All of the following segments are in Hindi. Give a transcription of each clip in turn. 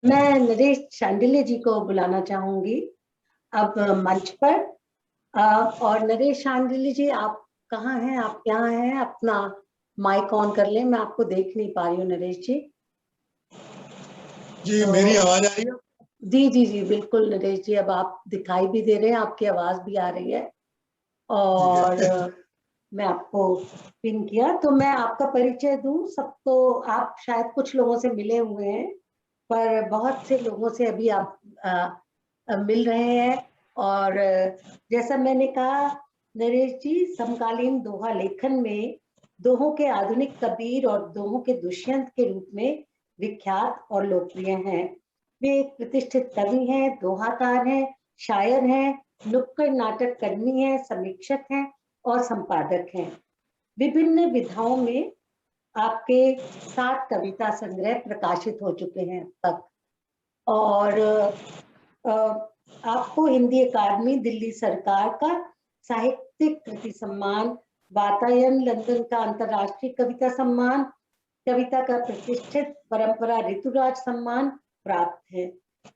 मैं नरेश शांडिल्य जी को बुलाना चाहूंगी अब मंच पर। और नरेश शांडिल्य जी, आप कहाँ हैं? आप यहाँ हैं? अपना माइक ऑन कर लें, मैं आपको देख नहीं पा रही हूँ नरेश जी। जी तो मेरी आवाज आ रही है? जी जी जी बिल्कुल नरेश जी, अब आप दिखाई भी दे रहे हैं, आपकी आवाज भी आ रही है। ठीक और है। मैं आपको पिन किया तो मैं आपका परिचय दूं सबको। आप शायद कुछ लोगों से मिले हुए हैं, पर बहुत से लोगों से अभी आप मिल रहे हैं। और जैसा मैंने कहा नरेश जी, समकालीन दोहा लेखन में दोहों के आधुनिक कबीर और दोहों के दुष्यंत के रूप में विख्यात और लोकप्रिय हैं। वे एक प्रतिष्ठित कवि हैं, दोहाकार हैं, शायर हैं, नुक्कड़ नाटक कर्मी हैं, समीक्षक हैं और संपादक हैं। विभिन्न विधाओं में आपके 7 कविता संग्रह प्रकाशित हो चुके हैं अब तक। और आपको हिंदी अकादमी दिल्ली सरकार का साहित्यिक कृति सम्मान, वातायन लंदन का अंतर्राष्ट्रीय कविता सम्मान, कविता का प्रतिष्ठित परंपरा ऋतुराज सम्मान प्राप्त है।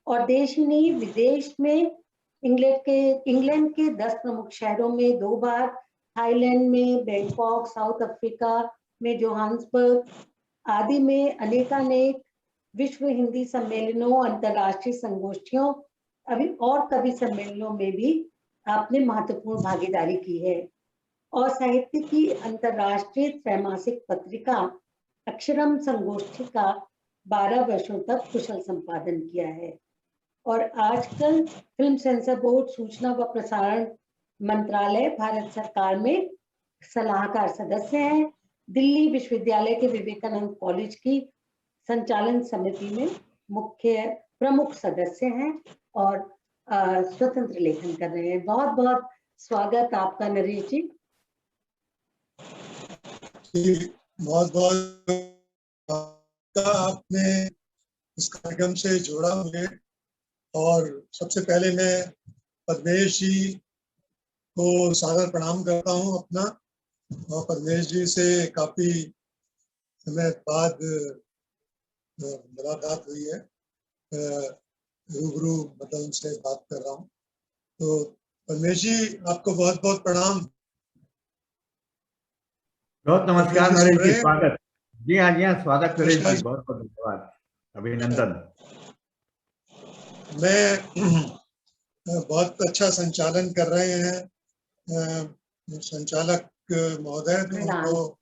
और देश ही नहीं, विदेश में इंग्लैंड के 10 प्रमुख शहरों में 2 बार, थाईलैंड में बैंकॉक, साउथ अफ्रीका में जोहान्सबर्ग आदि में अनेकानेक विश्व हिंदी सम्मेलनों, अंतर्राष्ट्रीय संगोष्ठियों अभी और कवि सम्मेलनों में भी आपने महत्वपूर्ण भागीदारी की है। और साहित्य की अंतर्राष्ट्रीय त्रैमासिक पत्रिका अक्षरम संगोष्ठी का 12 वर्षों तक कुशल संपादन किया है। और आजकल फिल्म सेंसर बोर्ड, सूचना व प्रसारण मंत्रालय, भारत सरकार में सलाहकार सदस्य हैं। दिल्ली विश्वविद्यालय के विवेकानंद कॉलेज की संचालन समिति में मुख्य प्रमुख सदस्य हैं और स्वतंत्र लेखन कर रहे हैं। बहुत बहुत स्वागत आपका नरेश जी। बहुत बहुत आपने इस कार्यक्रम से जोड़ा मुझे। और सबसे पहले मैं पद्मेश जी को सादर प्रणाम करता हूं अपना। और पद्मेश जी से काफी समय बाद मुलाकात हुई है, रूबरू मतलब उनसे बात कर रहा हूँ। तो पद्मेश जी, आपको बहुत बहुत प्रणाम। बहुत नमस्कार नरेश जी, स्वागत। जी हाँ स्वागत नरेश जी, नमस्कार। बहुत बहुत धन्यवाद, अभिनंदन। मैं बहुत अच्छा संचालन कर रहे हैं संचालक महोदय, तो उनको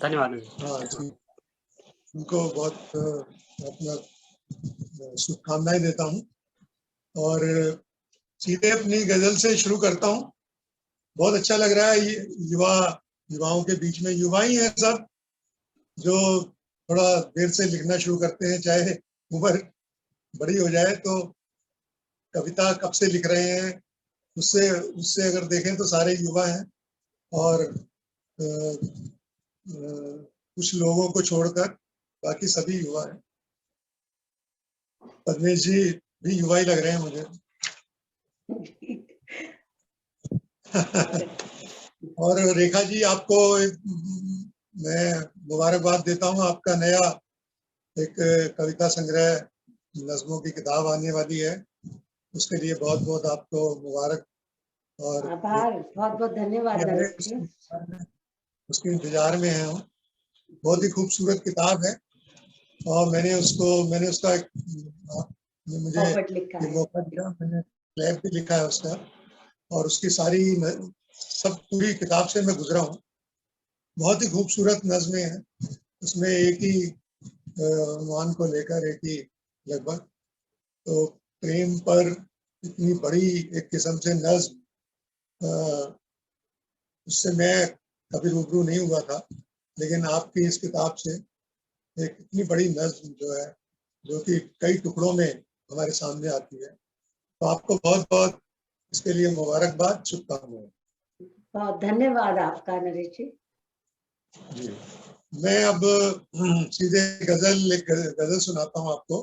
धन्यवाद। हाँ जी, उनको बहुत अपना शुभकामनाएं देता हूँ। और सीधे अपनी गजल से शुरू करता हूँ। बहुत अच्छा लग रहा है, युवाओं के बीच में युवा ही है सब, जो थोड़ा देर से लिखना शुरू करते हैं, चाहे उम्र बड़ी हो जाए तो कविता कब से लिख रहे हैं, उससे उससे अगर देखें तो सारे युवा हैं। और कुछ लोगों को छोड़कर बाकी सभी युवा हैं। पद्मेश जी भी युवा ही लग रहे हैं मुझे। और रेखा जी, आपको मैं मुबारकबाद देता हूँ। आपका नया एक कविता संग्रह, नज़्मों की किताब आने वाली है, उसके लिए बहुत बहुत आपको मुबारक और आभार, बहुत बहुत धन्यवाद नरेश जी। उसके इंतजार में है हम। बहुत ही खूबसूरत किताब है और मैंने उसका मुझे ये मौका दिया, मैंने क्लैप भी लिखा है उसका। और उसकी सारी सब पूरी किताब से मैं गुजरा हूँ। बहुत ही खूबसूरत नज़्में हैं उसमें, एक ही मान को लेकर, एक ही लगभग। तो प्रेम पर इतनी बड़ी एक किस्म से नज़्म, उससे मैं कभी रूबरू नहीं हुआ था, लेकिन आपकी इस किताब से एक इतनी बड़ी नज़्म जो है, जो कि कई टुकड़ों में हमारे सामने आती है, तो आपको बहुत बहुत इसके लिए मुबारकबाद, शुभकामनाएं। बहुत धन्यवाद आपका नरेश जी। जी, मैं अब सीधे एक गजल सुनाता हूँ आपको।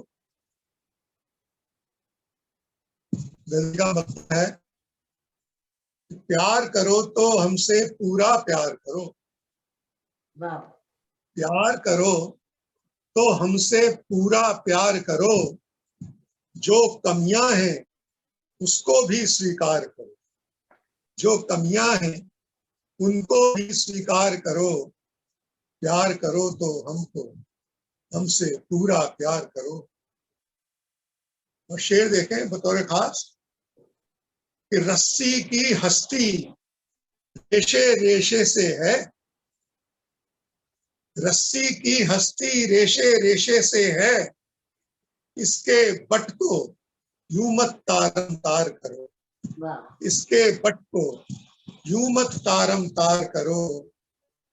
गजल का मतलब है, प्यार करो तो हमसे पूरा प्यार करो। वाह। प्यार करो तो हमसे पूरा प्यार करो, जो कमियां हैं उसको भी स्वीकार करो, जो कमियां हैं उनको भी स्वीकार करो, प्यार करो तो हमसे पूरा प्यार करो। और शेर देखें बतौर खास कि रस्सी की हस्ती रेशे रेशे से है, रस्सी की हस्ती रेशे रेशे से है, इसके बट को यूं मत तारम तार करो, इसके बट को यूं मत तारम तार करो,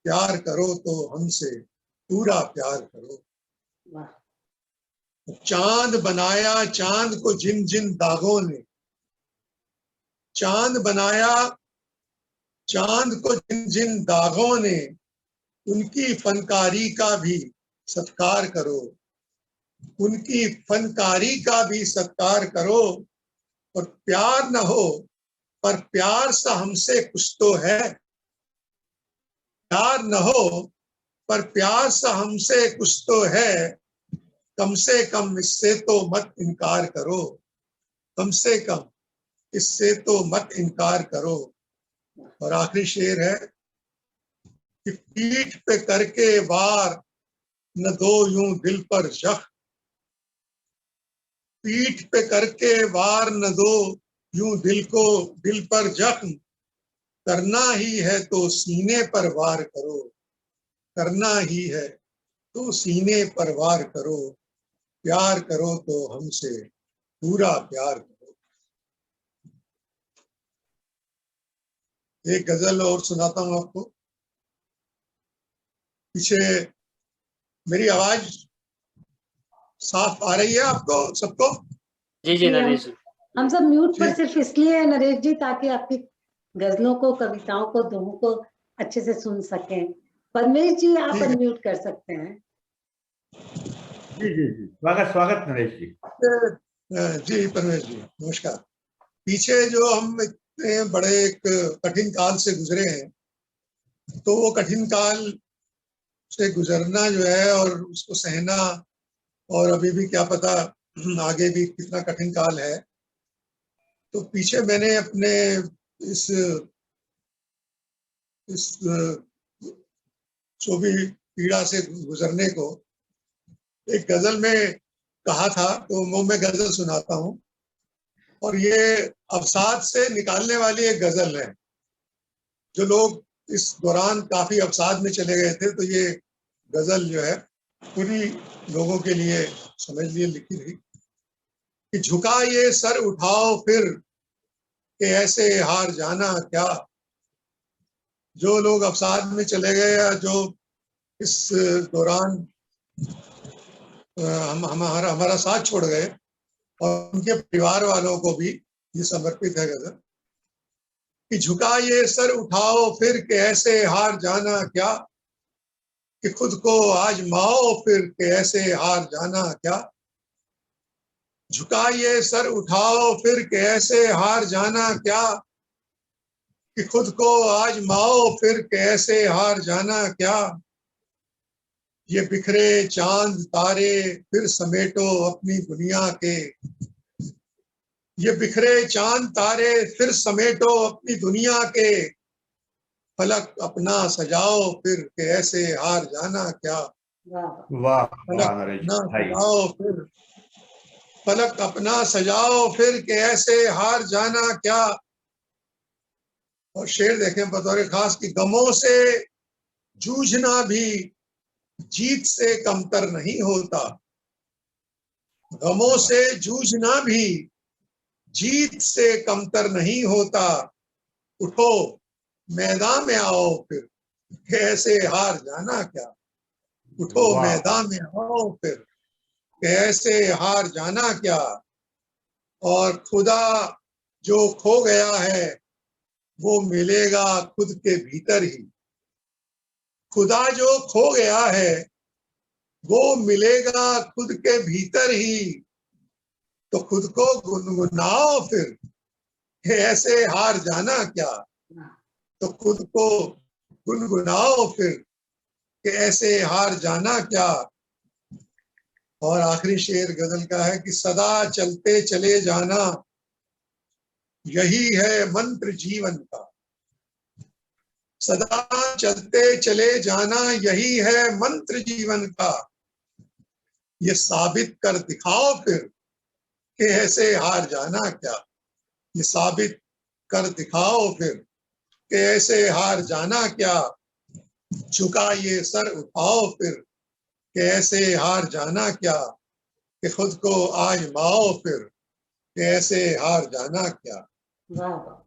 प्यार करो तो हमसे पूरा प्यार करो। चांद बनाया चांद को जिन जिन दागों ने, चांद बनाया चांद को जिन जिन दागों ने, उनकी फनकारी का भी सत्कार करो, उनकी फनकारी का भी सत्कार करो। और प्यार न हो पर प्यार सा हमसे कुछ तो है, प्यार न हो पर प्यार सा हमसे कुछ तो है, कम से कम इससे तो मत इनकार करो, कम से कम इससे तो मत इनकार करो। और आखिरी शेर है कि पीठ पे करके वार न दो यूं दिल पर जख्म, पीठ पे करके वार न दो यूं दिल पर जख्म, करना ही है तो सीने पर वार करो, करना ही है तो सीने पर वार करो, प्यार करो तो हमसे पूरा प्यार करो। एक गजल और सुनाता हूं आपको। पीछे मेरी आवाज साफ आ रही है आपको सबको? जी जी नरेश जी। हम सब म्यूट पर सिर्फ इसलिए है नरेश जी ताकि आपकी गजलों को, कविताओं को, दोहों को अच्छे से सुन सकें। परमेश जी आप अनम्यूट कर सकते हैं। जी जी जी, स्वागत स्वागत नरेश जी। जी परमेश जी नमस्कार। पीछे जो हम इतने बड़े एक कठिन काल से गुजरे हैं, तो वो कठिन काल से गुजरना जो है और उसको सहना, और अभी भी क्या पता आगे भी कितना कठिन काल है, तो पीछे मैंने अपने इस जो भी पीड़ा से गुजरने को एक गजल में कहा था, तो वो मैं गजल सुनाता हूँ। और ये अवसाद से निकालने वाली एक गजल है। जो लोग इस दौरान काफी अवसाद में चले गए थे, तो ये गजल जो है पूरी लोगों के लिए समझ लिए लिखी थी कि झुका ये सर उठाओ फिर कि ऐसे हार जाना क्या। जो लोग अवसाद में चले गए या जो इस दौरान हमारा साथ छोड़ गए, और उनके परिवार वालों को भी ये समर्पित है गजल कि झुका ये सर उठाओ फिर के ऐसे हार जाना क्या, कि खुद को आजमाओ फिर के ऐसे हार जाना क्या। झुका ये सर उठाओ फिर के ऐसे हार जाना क्या, कि खुद को आजमाओ फिर के ऐसे हार जाना क्या। ये बिखरे चांद तारे फिर समेटो अपनी दुनिया के, ये बिखरे चांद तारे फिर समेटो अपनी दुनिया के, फलक अपना सजाओ फिर के ऐसे हार जाना क्या। वाह फलक अपना सजाओ फिर, फलक अपना सजाओ फिर के ऐसे हार जाना क्या। और शेर देखें बतौर खास कि गमों से जूझना भी जीत से कमतर नहीं होता, गमों से जूझना भी जीत से कमतर नहीं होता। उठो मैदान में आओ फिर कैसे हार जाना क्या, उठो मैदान में आओ फिर कैसे हार जाना क्या। और खुदा जो खो गया है वो मिलेगा खुद के भीतर ही, खुदा जो खो गया है वो मिलेगा खुद के भीतर ही। तो खुद को गुनगुनाओ फिर ऐसे हार जाना क्या, तो खुद को गुनगुनाओ फिर कि ऐसे हार जाना क्या। और आखिरी शेर गजल का है कि सदा चलते चले जाना यही है मंत्र जीवन का। सदा चलते चले जाना यही है मंत्र जीवन का। ये साबित कर दिखाओ फिर कि ऐसे हार जाना क्या। ये साबित कर दिखाओ फिर कि ऐसे हार जाना क्या। झुका ये सर उठाओ फिर कि ऐसे हार जाना क्या। कि खुद को आजमाओ फिर कि ऐसे हार जाना क्या। वाह वाह,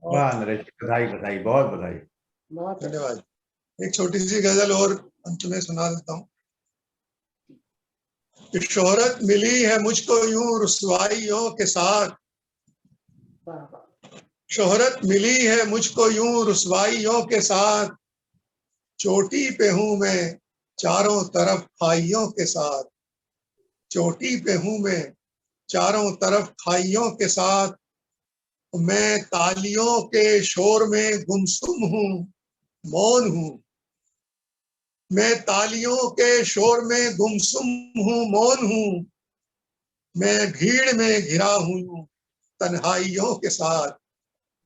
वाह नरेश जी, बधाई बधाई, बहुत बधाई। बहुत अच्छा। धन्यवाद। एक छोटी सी गजल और अंत में सुना देता हूँ कि शोहरत मिली है मुझको यूं रुसवाइयों के साथ। वाह वाह, शोहरत मिली है मुझको यूं रुसवाइयों के साथ। चोटी पे हूं मैं चारों तरफ खाइयों के साथ। चोटी पे हूं मैं चारों तरफ खाइयों के साथ। मैं तालियों के शोर में गुमसुम हूं, मौन हूं। मैं तालियों के शोर में गुमसुम हूं, मौन हूं। मैं भीड़ में घिरा हूं तन्हाइयों के साथ।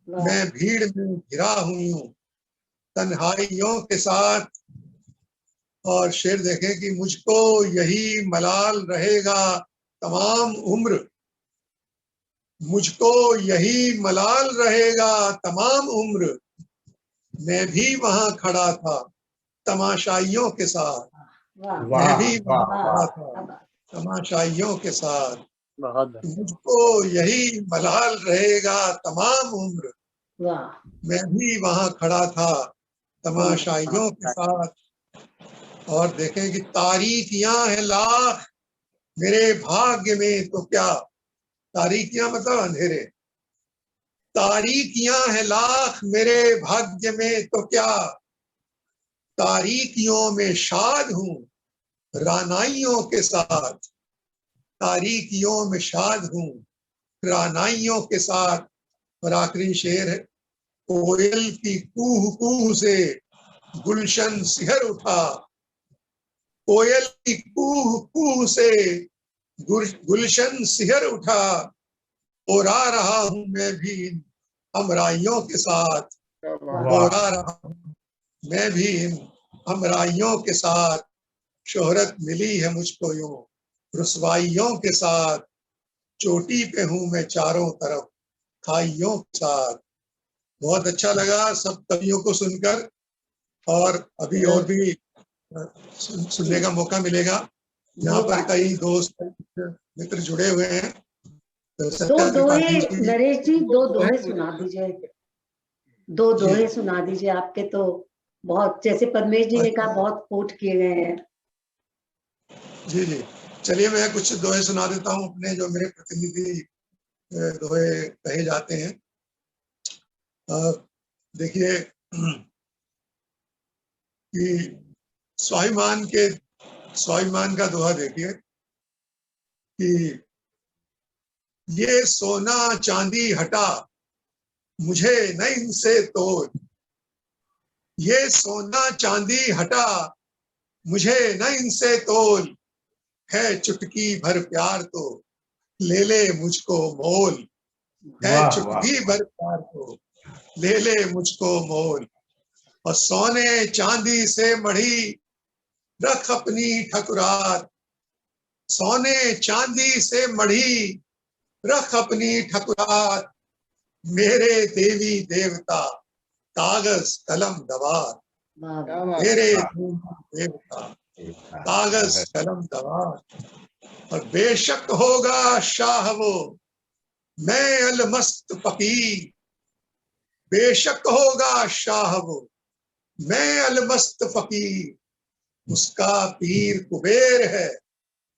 वाह मैं भीड़ में घिरा हूं तन्हाइयों के साथ। और शेर देखें कि मुझको यही मलाल रहेगा तमाम उम्र। मुझको यही मलाल रहेगा तमाम उम्र। मैं भी वहां खड़ा था तमाशाइयों के साथ। वाह मैं वाह भी वाह वहां वाह, खड़ा था क्या बात। तमाशाइयों के साथ। बहुत बढ़िया। मुझको यही मलाल रहेगा तमाम उम्र। वाह, मैं भी वहां खड़ा था तमाशाइयों के साथ। और देखें कि तारीकियां हैं लाख मेरे भाग्य में तो क्या। तारीकियां मतलब अंधेरे। तारीकियां हैं लाख मेरे भाग्य में तो क्या। तारीकियों में शाद हूं रानाइयों के साथ। तारीकियों में शाद हूं रानाइयों के साथ। और आखिरी शेर है कोयल की कूह कूह से गुलशन सिहर उठा। कोयल की कूह कूह से गुलशन सिहर उठा। और आ रहा हूं मैं भी इन हमराइयों के साथ। वाह और आ वाह रहा हूं मैं भी इन हमराइयों के साथ। शोहरत मिली है मुझको यूं रुसवाइयों के साथ। चोटी पे हूं मैं चारों तरफ खाइयों के साथ। बहुत अच्छा लगा सब कवियों को सुनकर। और अभी और भी सुनने का मौका मिलेगा। यहाँ ये पर बात कई दोस्त मित्र जुड़े हुए हैं। तो दो सत्या दोहे, त्रिपाठी जी नरेश जी दो दोहे सुना दीजिए। दो जी दोहे सुना दीजिए, आपके तो बहुत, जैसे पद्मेश जी ने कहा, बहुत कोट किए गए हैं। जी जी। चलिए मैं कुछ दोहे सुना देता हूँ अपने जो मेरे प्रतिनिधि दोहे कहे जाते हैं। देखिए कि स्वाभिमान का दोहा देखिए कि ये सोना चांदी हटा मुझे न इनसे तोल। ये सोना चांदी हटा मुझे न इनसे तोल। है चुटकी भर प्यार तो ले ले मुझको मोल। है वाह वाह चुटकी भर प्यार तो ले ले मुझको मोल। और सोने चांदी से मढ़ी रख अपनी ठकुरात। सोने चांदी से मढ़ी रख अपनी ठकुरात। मेरे देवी देवता कागज कलम दवात। वाह वाह, मेरे वाह, देवी देवता वाह, कागज कलम दवात। और बेशक होगा शाह वो मैं अलमस्त फकीर। बेशक होगा शाह वो मैं अलमस्त फकीर। उसका पीर कुबेर है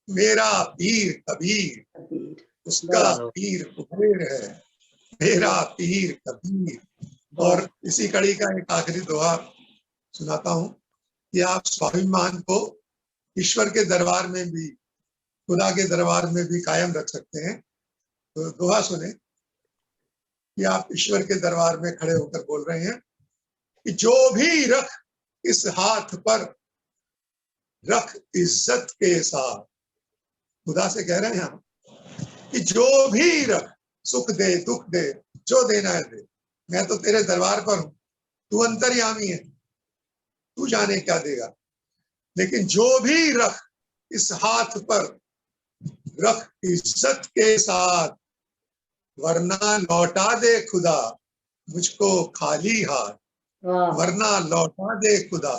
मेरा पीर कबीर। कबीर। उसका वाह, वाह, पीर कुबेर है मेरा पीर कबीर। और बहुत इसी कड़ी का एक आखिरी दोहा सुनाता हूँ कि आप स्वाभिमान को ईश्वर के दरबार में भी, खुदा के दरबार में भी कायम रख सकते हैं। तो दोहा सुने कि आप ईश्वर के दरबार में खड़े होकर बोल रहे हैं कि जो भी रख इस हाथ पर रख इज्जत के साथ। खुदा से कह रहे हैं हम कि जो भी रख, सुख दे दुख दे, जो देना है दे, मैं तो तेरे दरबार पर हूं, तू अंतर्यामी है, तू जाने क्या देगा, लेकिन जो भी रख इस हाथ पर रख इज्जत के साथ, वरना लौटा दे खुदा मुझको खाली हाथ, वाह, वरना लौटा दे खुदा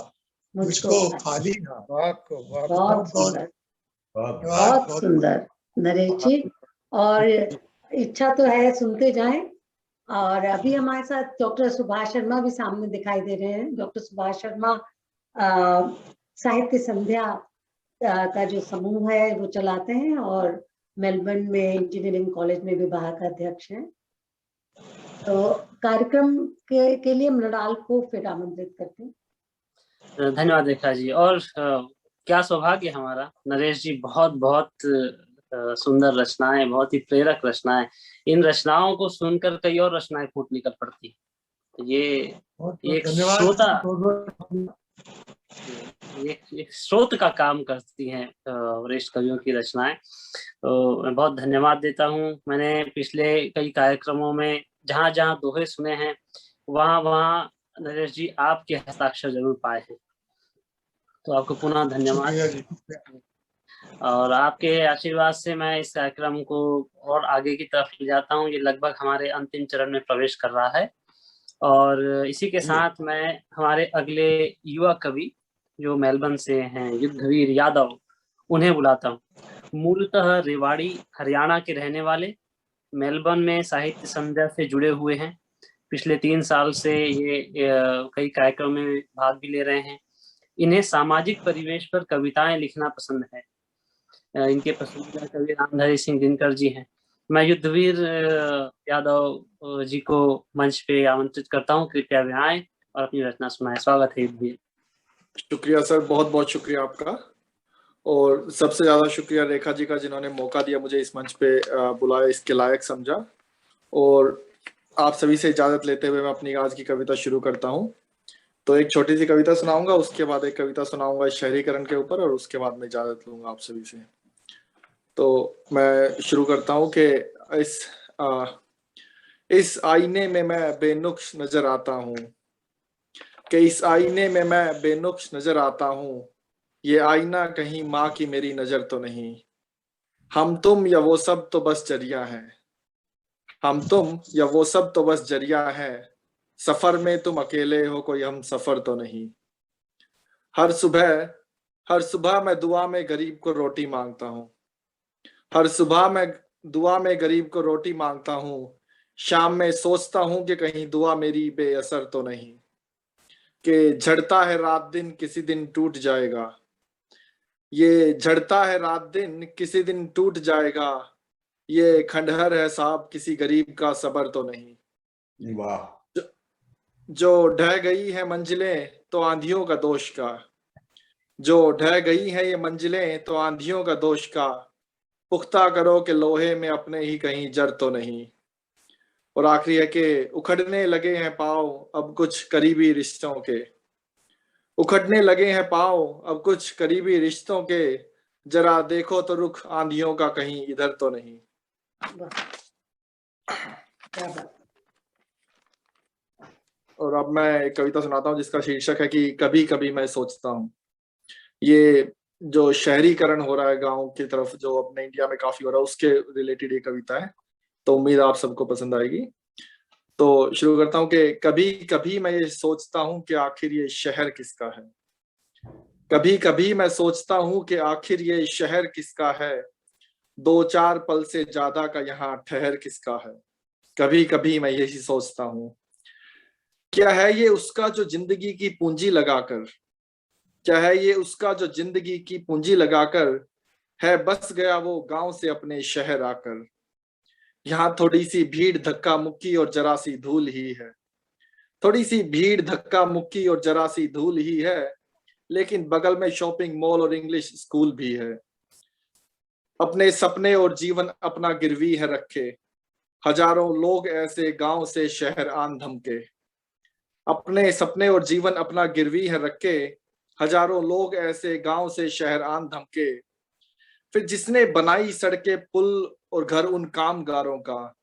मुझको मुझको खाली हाथ। बहुत सुंदर, बहुत बहुत सुंदर नरेश जी। और इच्छा तो है सुनते जाएं। और अभी हमारे साथ डॉक्टर सुभाष शर्मा भी सामने दिखाई दे रहे हैं। डॉक्टर सुभाष शर्मा साहित्य संध्या का जो समूह है वो चलाते हैं और मेलबर्न में इंजीनियरिंग कॉलेज में विभाग अध्यक्ष हैं। तो कार्यक्रम के लिए मृणाल को फिर आमंत्रित करते हैं। धन्यवाद रेखा जी। और क्या सौभाग्य हमारा, नरेश जी बहुत बहुत सुंदर रचनाएं, बहुत ही प्रेरक रचनाएं। इन रचनाओं को सुनकर कई और रचनाएं फूट निकल पड़ती। तो ये एक श्रोता, एक स्रोत का काम करती हैं वरिष्ठ कवियों की रचनाएं। तो मैं बहुत धन्यवाद देता हूं। मैंने पिछले कई कार्यक्रमों में जहां जहां दोहे सुने हैं, वहां वहां नरेश जी आपके हस्ताक्षर जरूर पाए हैं। तो आपको पुनः धन्यवाद। और आपके आशीर्वाद से मैं इस कार्यक्रम को और आगे की तरफ ले जाता हूँ। ये लगभग हमारे अंतिम चरण में प्रवेश कर रहा है। और इसी के साथ मैं हमारे अगले युवा कवि जो मेलबर्न से हैं, युद्धवीर यादव, उन्हें बुलाता हूँ। मूलतः रेवाड़ी हरियाणा के रहने वाले, मेलबर्न में साहित्य संध्या से जुड़े हुए हैं। पिछले 3 साल से ये कई कार्यक्रमों में भाग भी ले रहे हैं। इन्हें सामाजिक परिवेश पर कविताएं लिखना पसंद है। इनके पसंदीदा कवि रामधारी सिंह दिनकर जी हैं। मैं युद्धवीर यादव जी को मंच पे आमंत्रित करता हूँ, कृपया वे आए और अपनी रचना सुनाएं। स्वागत है युद्धवीर। शुक्रिया सर, बहुत बहुत शुक्रिया आपका। और सबसे ज्यादा शुक्रिया रेखा जी का, जिन्होंने मौका दिया मुझे इस मंच पे बुलाया, इसके लायक समझा। और आप सभी से इजाजत लेते हुए मैं अपनी आज की कविता शुरू करता हूँ। तो एक छोटी सी कविता सुनाऊंगा, उसके बाद एक कविता सुनाऊंगा शहरीकरण के ऊपर, और उसके बाद मैं इजाजत लूंगा आप सभी से। तो मैं शुरू करता हूँ कि इस आईने में मैं बेनुक्स नजर आता हूँ, कि इस आईने में मैं बेनुक्स नजर आता हूँ, ये आईना कहीं माँ की मेरी नजर तो नहीं। हम तुम या वो सब तो बस जरिया है, हम तुम या वो सब तो बस जरिया है, सफर में तुम अकेले हो, कोई हम सफर तो नहीं। हर सुबह मैं दुआ में गरीब को रोटी मांगता हूँ, हर सुबह मैं दुआ में गरीब को रोटी मांगता हूँ। शाम में सोचता हूँ कि कहीं दुआ मेरी बेअसर तो नहीं, कि झड़ता है रात दिन किसी दिन टूट जाएगा, ये झड़ता है रात दिन किसी दिन टूट जाएगा, ये खंडहर है साहब किसी गरीब का सबर तो नहीं। वाह। जो ढह गई है मंजिलें तो आंधियों का दोष का, जो ढह गई है ये मंजिलें तो आंधियों का दोष का, पुख्ता करो कि लोहे में अपने ही कहीं जर तो नहीं। और आखिरी है कि उखड़ने लगे हैं पाँव अब कुछ करीबी रिश्तों के, उखड़ने लगे हैं पाँव अब कुछ करीबी रिश्तों के, जरा देखो तो रुख आंधियों का कहीं इधर तो नहीं। और अब मैं एक कविता सुनाता हूँ जिसका शीर्षक है कि कभी कभी मैं सोचता हूँ। ये जो शहरीकरण हो रहा है गांव की तरफ, जो अपने इंडिया में काफी हो रहा है, उसके रिलेटेड ये कविता है। तो उम्मीद आप सबको पसंद आएगी। तो शुरू करता हूँ कि कभी कभी मैं ये सोचता हूँ कि आखिर ये शहर किसका है, कभी कभी मैं सोचता हूँ कि आखिर ये शहर किसका है, 2-4 पल से ज्यादा का यहाँ ठहर किसका है। कभी कभी मैं यही सोचता हूँ, क्या है ये उसका जो जिंदगी की पूंजी लगाकर, क्या है ये उसका जो जिंदगी की पूंजी लगाकर है बस गया वो गांव से अपने शहर आकर। यहाँ थोड़ी सी भीड़ धक्का मुक्की और जरा सी धूल ही है, थोड़ी सी भीड़ धक्का मुक्की और जरा सी धूल ही है, लेकिन बगल में शॉपिंग मॉल और इंग्लिश स्कूल भी है। अपने सपने और जीवन अपना गिरवी है रखे, हजारों लोग ऐसे गांव से शहर आन धमके। अपने सपने और जीवन अपना गिरवी है रखे, हजारों लोग ऐसे गांव से शहर आन धमके। फिर जिसने बनाई सड़कें पुल और घर उन कामगारों का,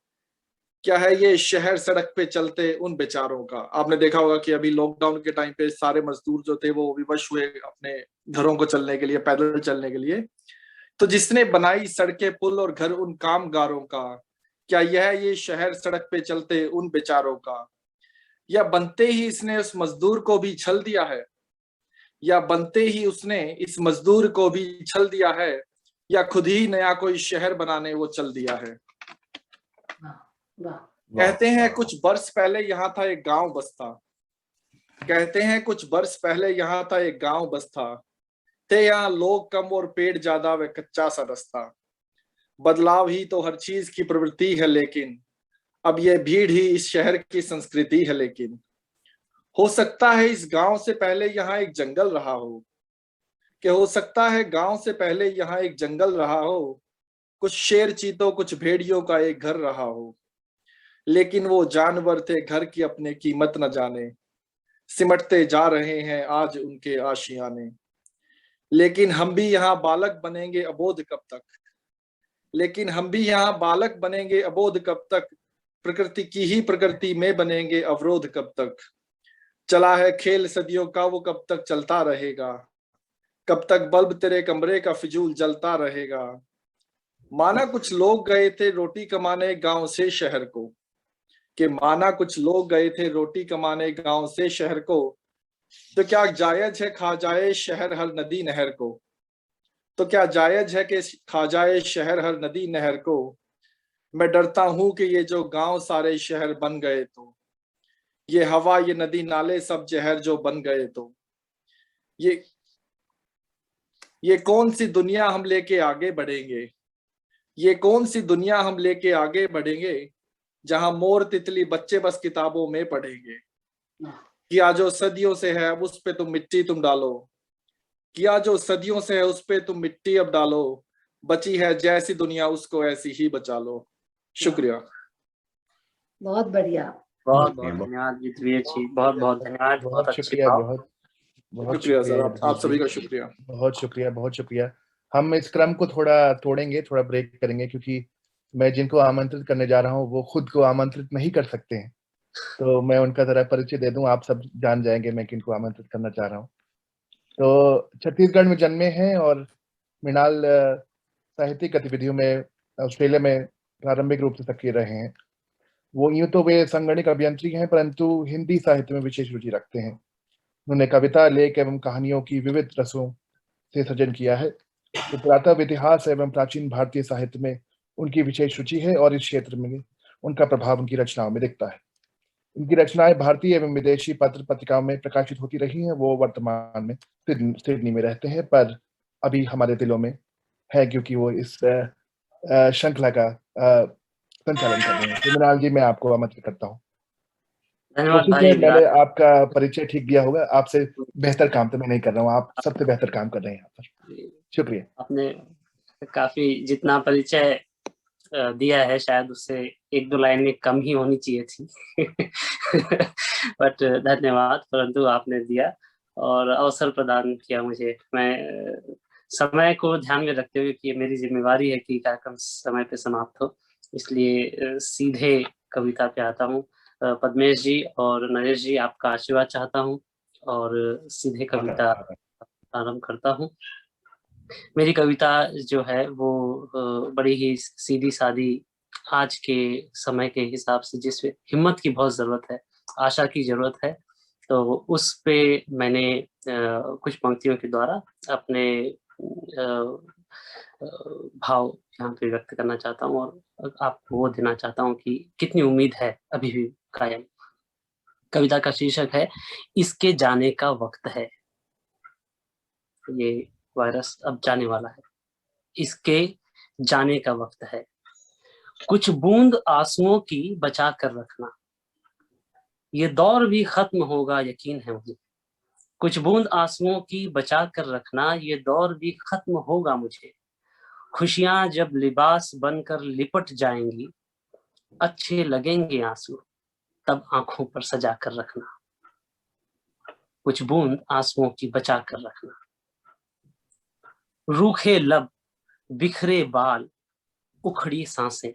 क्या है ये शहर सड़क पे चलते उन बेचारों का। आपने देखा होगा कि अभी लॉकडाउन के टाइम पे सारे मजदूर जो थे वो विवश हुए अपने घरों को चलने के लिए, पैदल चलने के लिए। तो जिसने बनाई सड़कें पुल और घर उन कामगारों का, क्या यह ये शहर सड़क पे चलते उन बेचारों का। या बनते ही इसने उस मजदूर को भी छल दिया है, या बनते ही उसने इस मजदूर को भी छल दिया है, या खुद ही नया कोई शहर बनाने वो चल दिया है। कहते हैं कुछ बरस पहले यहाँ था एक गांव बसता, कहते हैं कुछ बरस पहले यहाँ था एक गांव बसता, थे यहाँ लोग कम और पेड़ ज्यादा व कच्चा सा रास्ता। बदलाव ही तो हर चीज की प्रवृत्ति है, लेकिन अब ये भीड़ ही इस शहर की संस्कृति है। लेकिन हो सकता है इस गांव से पहले यहाँ एक जंगल रहा हो, कि हो सकता है गांव से पहले यहाँ एक जंगल रहा हो, कुछ शेर चीतों कुछ भेड़ियों का एक घर रहा हो। लेकिन वो जानवर थे घर की अपने कीमत न जाने, सिमटते जा रहे हैं आज उनके आशियाने। लेकिन हम भी यहाँ बालक बनेंगे अबोध कब तक, लेकिन हम भी यहाँ बालक बनेंगे अबोध कब तक, प्रकृति की ही प्रकृति में बनेंगे अवरोध कब तक। चला है खेल सदियों का वो कब तक चलता रहेगा, कब तक बल्ब तेरे कमरे का फिजूल जलता रहेगा। माना कुछ लोग गए थे रोटी कमाने गांव से शहर को, कि माना कुछ लोग गए थे रोटी कमाने गांव से शहर को, तो क्या जायज है खा जाए शहर हर नदी नहर को। तो क्या जायज है कि खा जाए शहर हर नदी नहर को। मैं डरता हूं कि ये जो गांव सारे शहर बन गए तो, ये हवा ये नदी नाले सब जहर जो बन गए तो, ये कौन सी दुनिया हम लेके आगे बढ़ेंगे, ये कौन सी दुनिया हम लेके आगे बढ़ेंगे, जहां मोर तितली बच्चे बस किताबों में पढ़ेंगे। किया जो सदियों से है अब उस पे तुम मिट्टी तुम डालो, किया जो सदियों से है उस पे तुम मिट्टी अब डालो, बची है जैसी दुनिया उसको ऐसी ही बचा लो। शुक्रिया। बहुत बढ़िया। बहुत बहुत धन्यवाद जितवीर जी, बहुत बहुत धन्यवाद। बहुत शुक्रिया, बहुत शुक्रिया सर, शुक्रिया आप सभी का शुक्रिया। बहुत शुक्रिया, बहुत शुक्रिया। हम इस क्रम को थोड़ा तोड़ेंगे, थोड़ा ब्रेक करेंगे, क्योंकि मैं जिनको आमंत्रित करने जा रहा हूँ वो खुद को आमंत्रित नहीं कर सकते हैं। तो मैं उनका जरा परिचय दे दूं, आप सब जान जाएंगे मैं किनको आमंत्रित करना चाह रहा हूँ। तो छत्तीसगढ़ में जन्मे हैं और मृणाल साहित्यिक गतिविधियों में ऑस्ट्रेलिया में प्रारंभिक रूप से सक्रिय रहे हैं। वो यूं तो वे संगणिक अभियंत्री हैं, परंतु हिंदी साहित्य में विशेष रुचि रखते हैं। उन्होंने कविता, लेख एवं कहानियों की विविध रसों से सृजन किया है। तो पुरातत्व, इतिहास एवं प्राचीन भारतीय साहित्य में उनकी विशेष रुचि है और इस क्षेत्र में उनका प्रभाव उनकी रचनाओं में दिखता है। उनकी रचनाएं भारतीय एवं विदेशी पत्र पत्रिकाओं में प्रकाशित होती रही हैं। वो वर्तमान में सिडनी में रहते हैं, पर अभी हमारे दिलों में है क्योंकि वो इस श्रृंखला का संचालन कर रहे हैं। तो मृणाल जी, मैं आपको आमंत्रित करता हूँ। धन्यवाद भाई। मैंने आपका परिचय ठीक दिया होगा, आपसे बेहतर काम तो मैं नहीं कर रहा हूँ, आप सबसे बेहतर काम कर रहे हैं यहाँ पर। शुक्रिया। आपने काफी जितना परिचय दिया है शायद उससे एक दो लाइनें कम ही होनी चाहिए थी बट धन्यवाद, परंतु आपने दिया और अवसर प्रदान किया मुझे। मैं समय को ध्यान में रखते हुए कि मेरी जिम्मेवारी है कि कार्यक्रम समय पे समाप्त हो, इसलिए सीधे कविता पे आता हूँ। पद्मेश जी और नरेश जी, आपका आशीर्वाद चाहता हूँ और सीधे कविता आरंभ करता हूँ। मेरी कविता जो है वो बड़ी ही सीधी सादी, आज के समय के हिसाब से जिस हिम्मत की बहुत जरूरत है, आशा की जरूरत है, तो उस पे मैंने कुछ पंक्तियों के द्वारा अपने भाव यहाँ पे व्यक्त करना चाहता हूँ और आपको वो देना चाहता हूँ कि कितनी उम्मीद है अभी भी कायम। कविता का शीर्षक है इसके जाने का वक्त है। ये वायरस अब जाने वाला है, इसके जाने का वक्त है। कुछ बूंद आंसुओं की बचा कर रखना, ये दौर भी खत्म होगा यकीन है मुझे। कुछ बूंद आंसुओं की बचा कर रखना, ये दौर भी खत्म होगा मुझे। खुशियां जब लिबास बनकर लिपट जाएंगी, अच्छे लगेंगे आंसू तब आंखों पर सजा कर रखना। कुछ बूंद आंसुओं की बचा कर रखना। रूखे लब बिखरे बाल उखड़ी सांसें,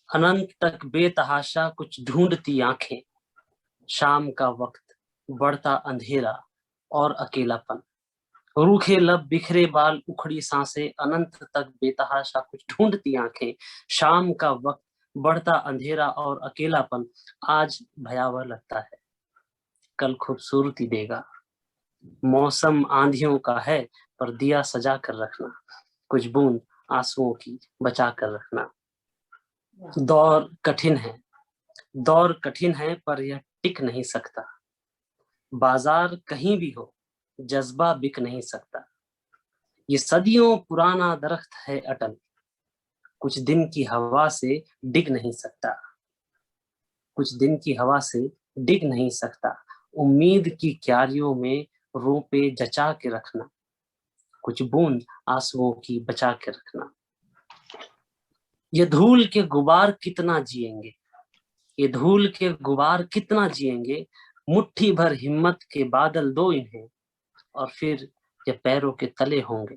अनंत तक बेतहाशा कुछ ढूंढती आंखें, शाम का वक्त बढ़ता अंधेरा और अकेलापन। रूखे लब बिखरे बाल उखड़ी सांसें, अनंत तक बेतहाशा कुछ ढूंढती आंखें, शाम का वक्त बढ़ता अंधेरा और अकेलापन। आज भयावह लगता है, कल खूबसूरती देगा। मौसम आंधियों का है, पर दिया सजा कर रखना, कुछ बूंद आंसुओं की बचा कर रखना। दौर कठिन है, दौर कठिन है, पर यह टिक नहीं सकता। बाजार कहीं भी हो, जज्बा बिक नहीं सकता। ये सदियों पुराना दरख्त है अटल, कुछ दिन की हवा से डिग नहीं सकता। कुछ दिन की हवा से डिग नहीं सकता। उम्मीद की क्यारियों में रोपे जचा के रखना, कुछ बूंद आंसुओं की बचा के रखना। ये धूल के गुबार कितना जिएंगे, ये धूल के गुबार कितना जिएंगे। मुट्ठी भर हिम्मत के बादल दो इन्हें, और फिर ये पैरों के तले होंगे।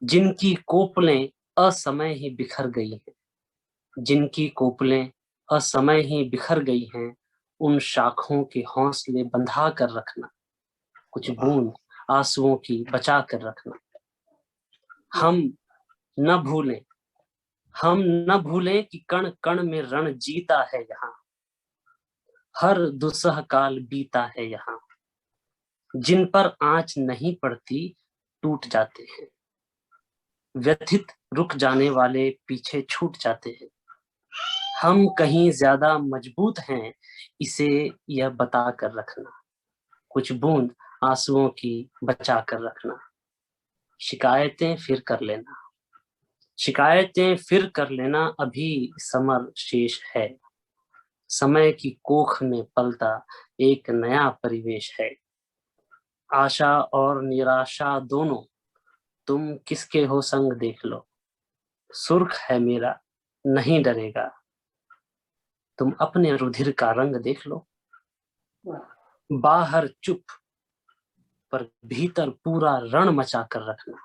जिनकी कोपलें असमय ही बिखर गई हैं, जिनकी कोपलें असमय ही बिखर गई हैं, उन शाखों के हौसले बंधा कर रखना, कुछ बूंद आंसुओं की बचा कर रखना। हम न भूलें, हम न भूलें कि कण कण में रण जीता है यहाँ, हर दुस्सह काल बीता है यहाँ। जिन पर आंच नहीं पड़ती टूट जाते हैं, व्यथित रुक जाने वाले पीछे छूट जाते हैं। हम कहीं ज्यादा मजबूत हैं, इसे यह बता कर रखना, कुछ बूंद आंसुओं की बचा कर रखना। शिकायतें फिर कर लेना, शिकायतें फिर कर लेना, अभी समर शेष है। समय की कोख में पलता एक नया परिवेश है। आशा और निराशा दोनों, तुम किसके हो संग देख लो। सुर्ख है मेरा नहीं डरेगा, तुम अपने रुधिर का रंग देख लो। बाहर चुप, पर भीतर पूरा रण मचा कर रखना,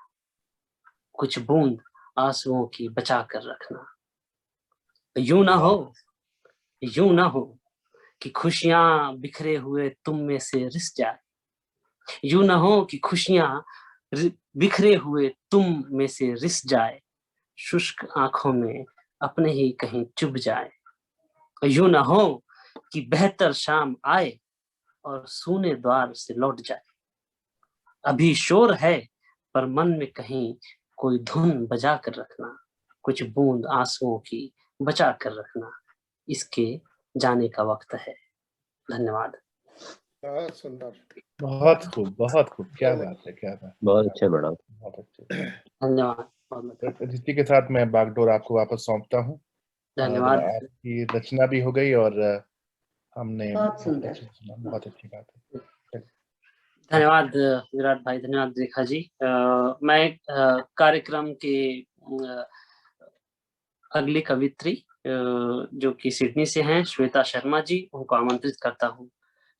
कुछ बूंद आंसुओं की बचा कर रखना। यूं ना हो, यूं ना हो कि खुशियां बिखरे हुए तुम में से रिस जाए। यूं ना हो कि खुशियां बिखरे हुए तुम में से रिस जाए, शुष्क आंखों में अपने ही कहीं चुभ जाए। यूं ना हो कि बेहतर शाम आए और सूने द्वार से लौट जाए। अभी शोर है, पर मन में कहीं कोई धुन बजा कर रखना, कुछ बूंद आंसुओं की बचा कर रखना। इसके जाने का वक्त है। धन्यवाद। सुंदर, बहुत खूब, क्या बात है, क्या बात। बहुत अच्छे मैडम, बहुत अच्छे। धन्यवाद। इसी के साथ मैं बागडोर आपको वापस सौंपता हूँ। धन्यवाद। आपकी रचना भी हो गई और हमने बहुत सुंदर, बहुत अच्छी बात है। धन्यवाद विराट भाई, धन्यवाद रेखा जी। मैं कार्यक्रम के अगली कवित्री जो कि सिडनी से हैं, श्वेता शर्मा जी, उनको आमंत्रित करता हूँ।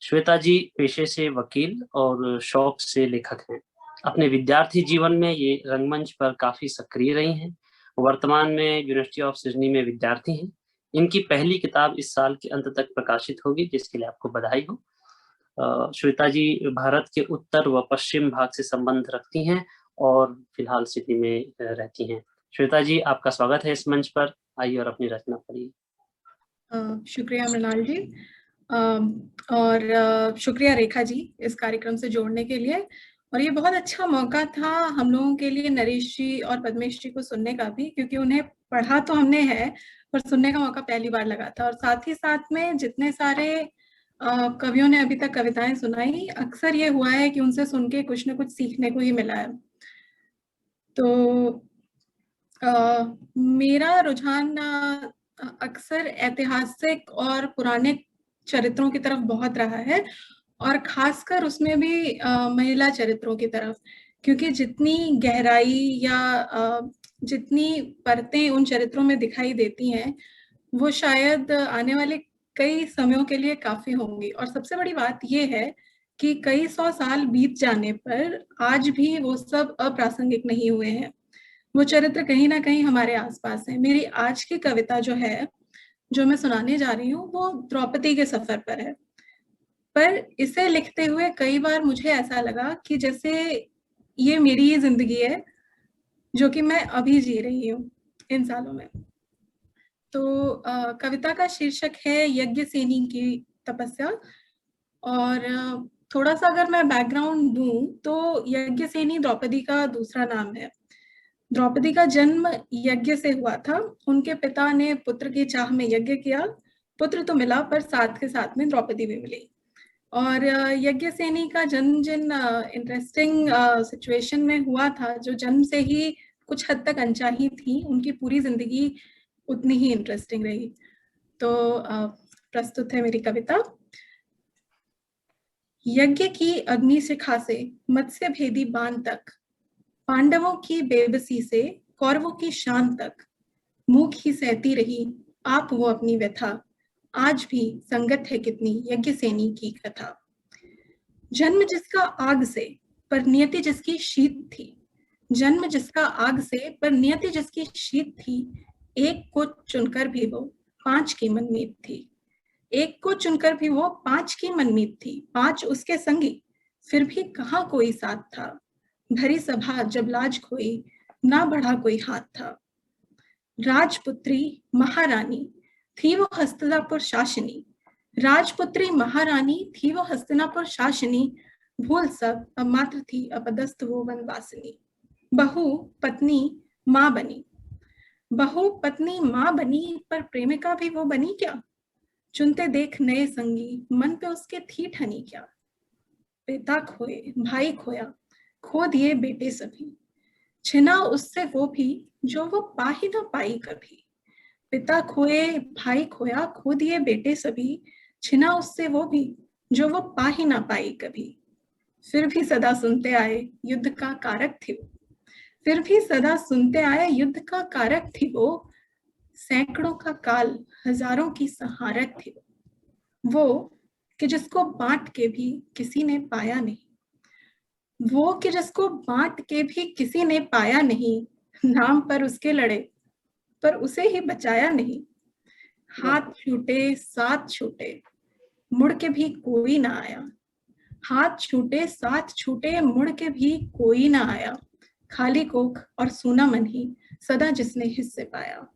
श्वेता जी पेशे से वकील और शौक से लेखक हैं। अपने विद्यार्थी जीवन में ये रंगमंच पर काफी सक्रिय रही हैं। वर्तमान में यूनिवर्सिटी ऑफ सिडनी में विद्यार्थी हैं। इनकी पहली किताब इस साल के अंत तक प्रकाशित होगी, जिसके लिए आपको बधाई हो। श्वेता जी भारत के उत्तर व पश्चिम भाग से संबंध रखती हैं और फिलहाल सिडनी में रहती हैं। श्वेता जी, आपका स्वागत है इस मंच पर। आइए और अपनी रचना पढ़िए। शुक्रिया मृणाल जी, और शुक्रिया रेखा जी इस कार्यक्रम से जोड़ने के लिए। और ये बहुत अच्छा मौका था हम लोगों के लिए नरेश जी और पद्मेश जी को सुनने का भी, क्योंकि उन्हें पढ़ा तो हमने है पर सुनने का मौका पहली बार लगा था। और साथ ही साथ में जितने सारे कवियों ने अभी तक कविताएं सुनाई, अक्सर ये हुआ है कि उनसे सुन के कुछ न कुछ सीखने को ही मिला है। तो मेरा रुझान अक्सर ऐतिहासिक और पुराने चरित्रों की तरफ बहुत रहा है, और खासकर उसमें भी महिला चरित्रों की तरफ, क्योंकि जितनी गहराई या जितनी परतें उन चरित्रों में दिखाई देती हैं, वो शायद आने वाले कई समयों के लिए काफी होंगी। और सबसे बड़ी बात ये है कि कई सौ साल बीत जाने पर आज भी वो सब अप्रासंगिक नहीं हुए हैं। वो चरित्र कहीं ना कहीं हमारे आसपास है। मेरी आज की कविता जो है, जो मैं सुनाने जा रही हूँ, वो द्रौपदी के सफर पर है। पर इसे लिखते हुए कई बार मुझे ऐसा लगा कि जैसे ये मेरी ही जिंदगी है जो कि मैं अभी जी रही हूँ इन सालों में। तो कविता का शीर्षक है यज्ञसेनी की तपस्या। और थोड़ा सा अगर मैं बैकग्राउंड दूं तो यज्ञसेनी द्रौपदी का दूसरा नाम है। द्रौपदी का जन्म यज्ञ से हुआ था। उनके पिता ने पुत्र की चाह में यज्ञ किया। पुत्र तो मिला पर साथ के साथ में द्रौपदी भी मिली। और यज्ञसेनी का जन्म जिन इंटरेस्टिंग सिचुएशन में हुआ था, जो जन्म से ही कुछ हद तक अनचाही थी, उनकी पूरी जिंदगी उतनी ही इंटरेस्टिंग रही। तो प्रस्तुत है मेरी कविता। यज्ञ की अग्नि शिखा से मत्स्य भेदी बाण तक, पांडवों की बेबसी से कौरवों की शान तक, मूक ही सहती रही आप वो अपनी व्यथा, आज भी संगत है कितनी यज्ञसेनी की कथा। जन्म जिसका आग से पर नियति जिसकी शीत थी, जन्म जिसका आग से पर नियति जिसकी शीत थी, एक को चुनकर भी वो 5 की मनमीत थी। एक को चुनकर भी वो 5 की मनमीत थी, 5 उसके संगी, फिर भी कहाँ कोई साथ था। भरी सभा जब लाज खोई, ना बढ़ा कोई हाथ था। राजपुत्री महारानी थी वो हस्तिनापुर शासिनी, राजपुत्री महारानी थी वो हस्तिनापुर शासिनी, भूल सब अब मात्र थी अपदस्थ वो वनवासिनी। बहू पत्नी माँ बनी, बहू पत्नी माँ बनी, पर प्रेमिका भी वो बनी क्या। चुनते देख नए संगी, मन पे उसके थी ठनी क्या। पिता खोए भाई खोया, खो दिए बेटे सभी, छिना उससे वो भी जो वो पा ही ना पाई कभी। पिता खोए भाई खोया, खो दिए बेटे सभी, छिना उससे वो भी जो वो पा ही ना पाई कभी। फिर भी सदा सुनते आए युद्ध का कारक थी वो, फिर भी सदा सुनते आए युद्ध का कारक थी वो, सैकड़ों का काल हजारों की सहारक थी वो कि जिसको बांट के भी किसी ने पाया नहीं, वो कि जिसको बांट के भी किसी ने पाया नहीं, नाम पर उसके लड़े पर उसे ही बचाया नहीं। हाथ छूटे साथ छूटे, मुड़ के भी कोई ना आया, हाथ छूटे साथ छूटे, मुड़ के भी कोई ना आया। खाली कोख और सूना मन ही सदा जिसने हिस्से पाया।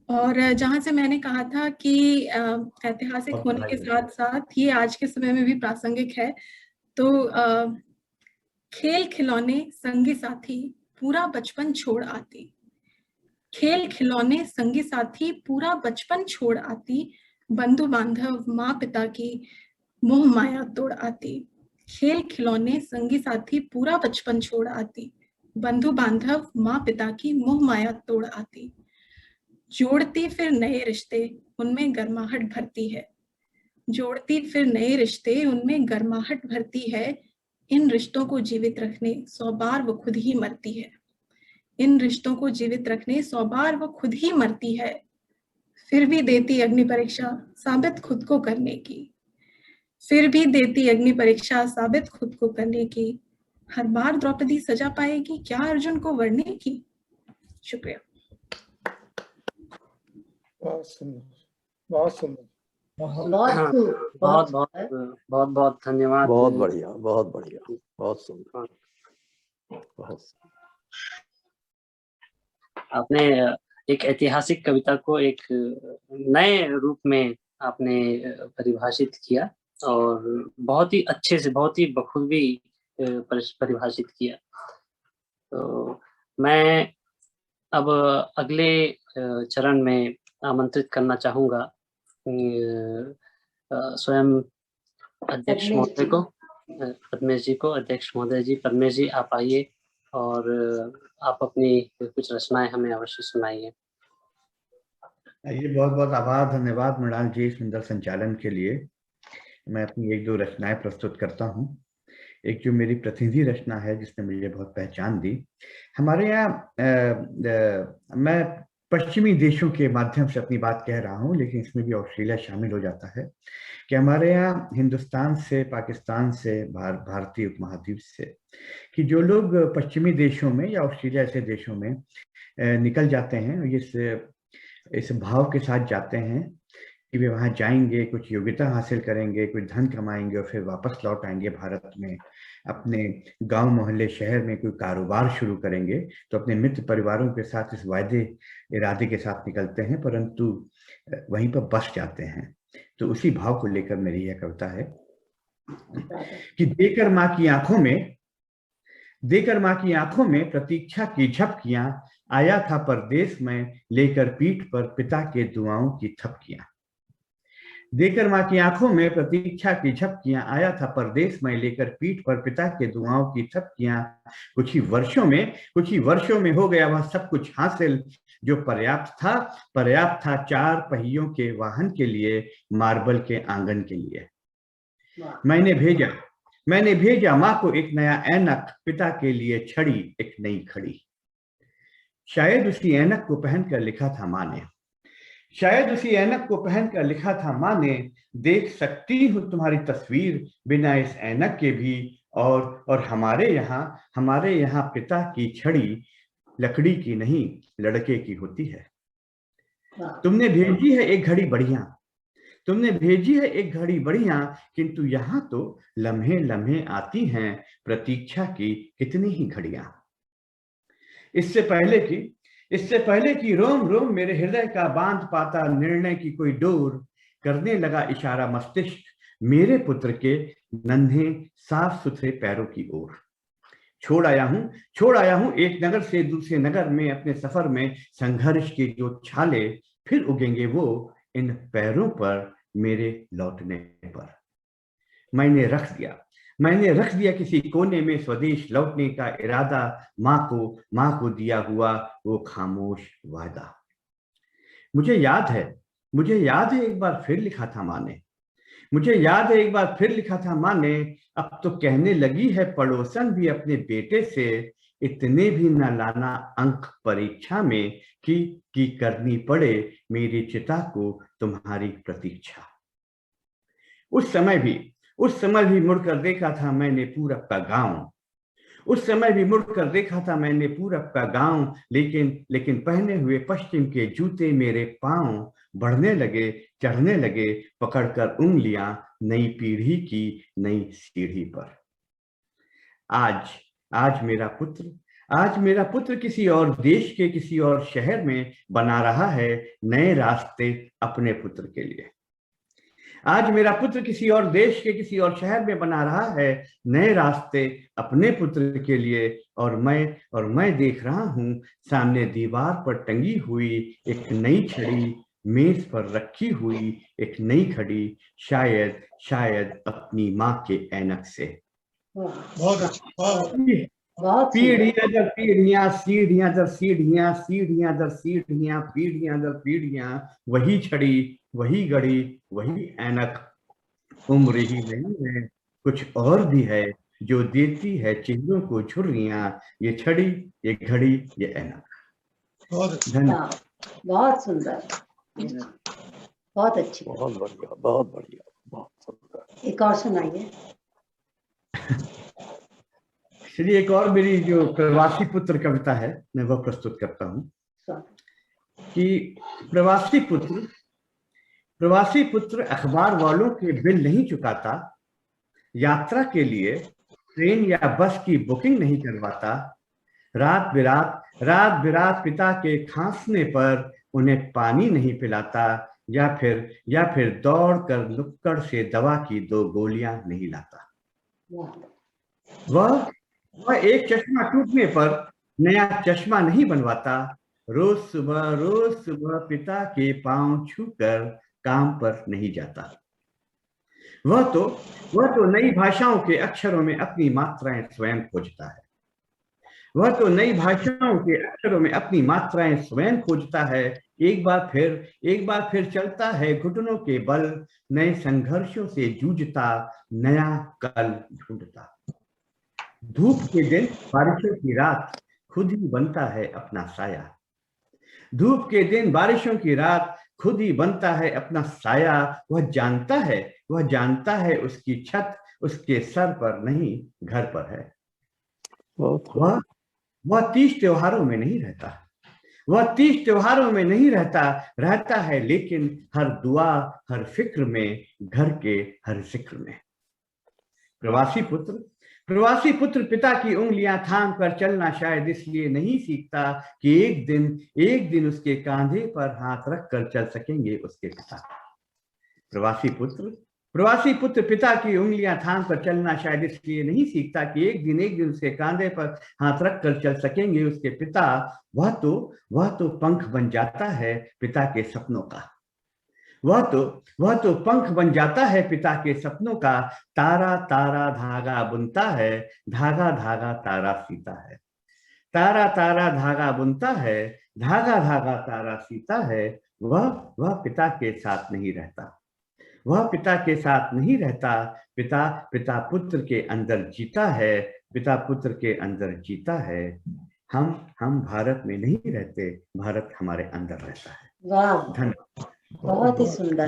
और जहां से मैंने कहा था कि ऐतिहासिक होने के साथ साथ ये आज के समय में भी प्रासंगिक है, तो खेल खिलौने संगी साथी पूरा बचपन छोड़ आती, खेल खिलौने संगी साथी पूरा बचपन छोड़ आती, बंधु बांधव माँ पिता की मोह माया तोड़ आती। खेल खिलौने संगी साथी पूरा बचपन छोड़ आती, बंधु बांधव माँ पिता की मोह माया तोड़ आती। जोड़ती फिर नए रिश्ते उनमें गर्माहट भरती है, जोड़ती फिर नए रिश्ते उनमें गर्माहट भरती है। इन रिश्तों को जीवित रखने 100 बार वो खुद ही मरती है, इन रिश्तों को जीवित रखने 100 बार वो खुद ही मरती है। फिर भी देती अग्नि परीक्षा साबित खुद को करने की, फिर भी देती अग्नि परीक्षा साबित खुद को करने की। हर बार द्रौपदी सजा पाएगी क्या अर्जुन को वरने की। शुक्रिया। बहुत सुंदर, बहुत सुंदर, बहुत बहुत धन्यवाद। बहुत बढ़िया, बहुत बढ़िया, बहुत सुंदर, बहुत सुंदर। आपने एक ऐतिहासिक कविता को एक नए रूप में आपने परिभाषित किया और बहुत ही अच्छे से, बहुत ही बखूबी परिभाषित किया। तो मैं अब अगले चरण में आमंत्रित करना चाहूँगा स्वयं अध्यक्ष महोदय को, पद्मेश जी को। अध्यक्ष महोदय जी, पद्मेश जी आप आइए और आप अपनी कुछ रचनाएं हमें अवश्य सुनाइए। बहुत बहुत आभार, धन्यवाद मृणाल जी सुंदर संचालन के लिए। मैं अपनी 1-2 रचनाएं प्रस्तुत करता हूं। एक जो मेरी प्रतिनिधि रचना है जिसने मुझे बहुत पहचान दी, हमारे यहाँ मैं पश्चिमी देशों के माध्यम से अपनी बात कह रहा हूँ, लेकिन इसमें भी ऑस्ट्रेलिया शामिल हो जाता है कि हमारे यहाँ हिंदुस्तान से, पाकिस्तान से, भारतीय उपमहाद्वीप से, कि जो लोग पश्चिमी देशों में या ऑस्ट्रेलिया ऐसे देशों में निकल जाते हैं, इस भाव के साथ जाते हैं कि वे वहाँ जाएंगे, कुछ योग्यता हासिल करेंगे, कुछ धन कमाएंगे और फिर वापस लौट आएंगे भारत में, अपने गांव मोहल्ले शहर में कोई कारोबार शुरू करेंगे, तो अपने मित्र परिवारों के साथ इस वायदे इरादे के साथ निकलते हैं, परंतु वहीं पर बस जाते हैं। तो उसी भाव को लेकर मेरी यह कविता है कि देकर माँ की आंखों में प्रतीक्षा की झपकियां, आया था परदेश में लेकर पीठ पर पिता के दुआओं की थपकियां। देकर माँ की आंखों में प्रतीक्षा की झपकियां, आया था परदेश में लेकर पीठ पर पिता के दुआओं की थपकियां। कुछ ही वर्षों में हो गया वह सब कुछ हासिल जो पर्याप्त था 4 पहियों के वाहन के लिए, मार्बल के आंगन के लिए। मैंने भेजा माँ को एक नया ऐनक, पिता के लिए छड़ी एक नई खड़ी। शायद उसी ऐनक को पहनकर लिखा था माँ ने, देख सकती हूँ तुम्हारी तस्वीर बिना इस ऐनक के भी, और हमारे यहाँ पिता की छड़ी लकड़ी की नहीं, लड़के की होती है। तुमने भेजी है एक घड़ी बढ़िया, किंतु यहाँ तो लम्हे आती हैं प्रतीक्षा की कितनी ही घड़ियां। इससे पहले कि रोम मेरे हृदय का बांध पाता निर्णय की कोई डोर, करने लगा इशारा मस्तिष्क मेरे पुत्र के नन्हे साफ सुथरे पैरों की ओर। छोड़ आया हूं एक नगर से दूसरे नगर में, अपने सफर में संघर्ष के जो छाले फिर उगेंगे वो इन पैरों पर मेरे लौटने पर। मैंने रख दिया किसी कोने में स्वदेश लौटने का इरादा, माँ को दिया हुआ वो खामोश वादा। मुझे याद है एक बार फिर लिखा था माँ ने, अब तो कहने लगी है पड़ोसन भी अपने बेटे से, इतने भी न लाना अंक परीक्षा में कि करनी पड़े मेरी चिता को तुम्हारी प्रतीक्षा। उस समय भी मुड़कर देखा था मैंने पूरब का गांव, लेकिन पहने हुए पश्चिम के जूते मेरे पांव चढ़ने लगे पकड़कर उंगलियां नई पीढ़ी की नई सीढ़ी पर। आज मेरा पुत्र किसी और देश के किसी और शहर में बना रहा है नए रास्ते अपने पुत्र के लिए। आज मेरा पुत्र किसी और देश के किसी और शहर में बना रहा है नए रास्ते अपने पुत्र के लिए, और मैं देख रहा हूँ सामने दीवार पर टंगी हुई एक नई छड़ी, मेज पर रखी हुई एक नई घड़ी, शायद अपनी माँ के ऐनक से। बहुत अच्छा। पीढ़ियां दर पीढ़ियां, सीढ़ियां दर सीढ़ियां, सीढ़ियां दर सीढ़ियां, पीढ़ियां दर पीढ़ियां, वही छड़ी, वही घड़ी, वही ऐनक। उम्र ही नहीं है, कुछ और भी है जो देती है चेहरों को झुर्रियां, ये छड़ी, ये घड़ी, ये ऐनक। धन्यवाद। बहुत सुंदर, बहुत अच्छी, बहुत बढ़िया, बहुत सुंदर। एक और सुनाइए। चलिए, एक और मेरी जो प्रवासी पुत्र कविता है मैं वह प्रस्तुत करता हूँ कि प्रवासी पुत्र अखबार वालों के बिल नहीं चुकाता, यात्रा के लिए ट्रेन या बस की बुकिंग नहीं करवाता, रात बिरात पिता के खांसने पर उन्हें पानी नहीं पिलाता, या फिर दौड़ कर नुक्कड़ से दवा की 2 गोलियां नहीं लाता। वह एक चश्मा टूटने पर नया चश्मा नहीं बनवाता, रोज सुबह पिता के पांव छूकर काम पर नहीं जाता। वह तो नई भाषाओं के अक्षरों में अपनी मात्राएं स्वयं खोजता है। एक बार फिर चलता है घुटनों के बल, नए संघर्षों से जूझता, नया कल ढूंढता। धूप के दिन, बारिशों की रात, खुद ही बनता है अपना साया। धूप के दिन बारिशों की रात खुद ही बनता है अपना साया। वह जानता है उसकी छत उसके सर पर नहीं घर पर है। वह 30 त्योहारों में नहीं रहता, वह 30 त्योहारों में नहीं रहता है लेकिन हर दुआ हर फिक्र में, घर के हर जिक्र में। प्रवासी पुत्र पिता की उंगलियां थाम कर चलना शायद इसलिए नहीं सीखता कि एक दिन उसके कांधे पर हाथ रख कर चल सकेंगे उसके पिता। प्रवासी पुत्र पिता की उंगलियां थाम कर चलना शायद इसलिए नहीं सीखता कि एक दिन उसके कांधे पर हाथ रख कर चल सकेंगे उसके पिता। वह तो पंख बन जाता है पिता के सपनों का। वह तो पंख बन जाता है पिता के सपनों का। तारा तारा धागा बुनता है, धागा धागा तारा सीता है। तारा तारा धागा बुनता है, धागा धागा तारा सीता है। वह पिता के साथ नहीं रहता, वह पिता के साथ नहीं रहता। पिता पुत्र के अंदर जीता है, पिता पुत्र के अंदर जीता है। हम भारत में नहीं रहते, भारत हमारे अंदर रहता है। वाह, धन्यवाद। बहुत ही सुंदर,